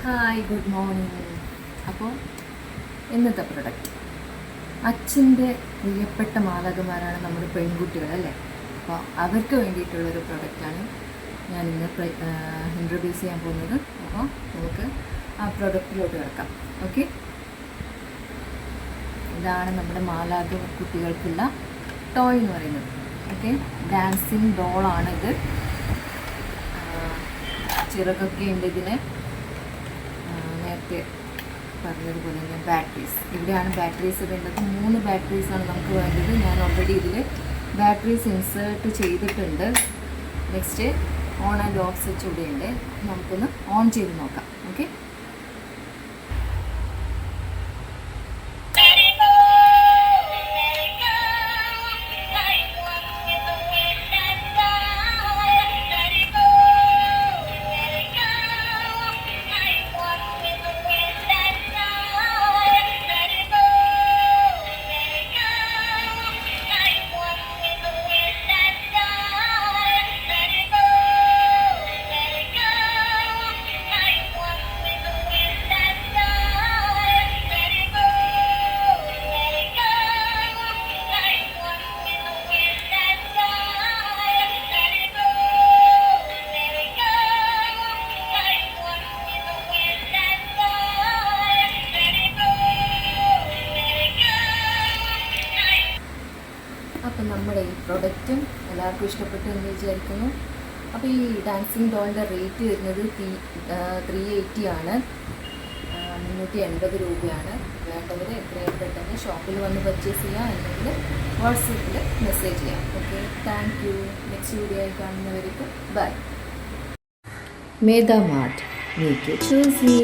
Hi, good morning. അപ്പോൾ ഇന്നത്തെ product അച്ഛൻ്റെ പ്രിയപ്പെട്ട മാലാഖമാരാണ് നമ്മുടെ പെൺകുട്ടികൾ അല്ലേ. അപ്പോൾ അവർക്ക് വേണ്ടിയിട്ടുള്ളൊരു പ്രൊഡക്റ്റാണ് ഞാൻ ഇന്ന് ഇൻട്രൊഡ്യൂസ് ചെയ്യാൻ പോകുന്നത്. അപ്പോൾ നമുക്ക് ആ പ്രൊഡക്റ്റിലോട്ട് കിടക്കാം. ഓക്കെ, ഇതാണ് നമ്മുടെ മാലാഖ കുട്ടികൾക്കുള്ള ടോയ് എന്ന് പറയുന്നത്. Okay, dancing ഡോളാണിത്. ചിറകൊക്കെ ഉണ്ട് ഇതിന്. നേരത്തെ പറഞ്ഞതുപോലെ തന്നെ ബാറ്ററീസ്, ഇവിടെയാണ് ബാറ്ററീസ് ഇടേണ്ടത്. 3 ബാറ്ററീസാണ് നമുക്ക് വേണ്ടത്. ഞാൻ ഓൾറെഡി ഇതിൽ ബാറ്ററീസ് ഇൻസേർട്ട് ചെയ്തിട്ടുണ്ട്. Next on and off switch ഇവിടെ ഉണ്ട്. നമുക്കൊന്ന് ഓൺ ചെയ്ത് നോക്കാം. ഓക്കെ, അപ്പം നമ്മുടെ ഈ പ്രൊഡക്റ്റും എല്ലാവർക്കും ഇഷ്ടപ്പെട്ടു എന്ന് വിചാരിക്കുന്നു. അപ്പോൾ ഈ ഡാൻസിങ് ഡോളിൻ്റെ റേറ്റ് വരുന്നത് 380 ആണ്, 380 രൂപയാണ്. വേണ്ടവർ എത്രയും പെട്ടെന്ന് ഷോപ്പിൽ വന്ന് പർച്ചേസ് ചെയ്യാം, അല്ലെങ്കിൽ വാട്സപ്പിൽ മെസ്സേജ് ചെയ്യാം. Okay, thank you. Next video ആയി കാണുന്നവർക്ക് bye. Medha mart, make it ചോസി.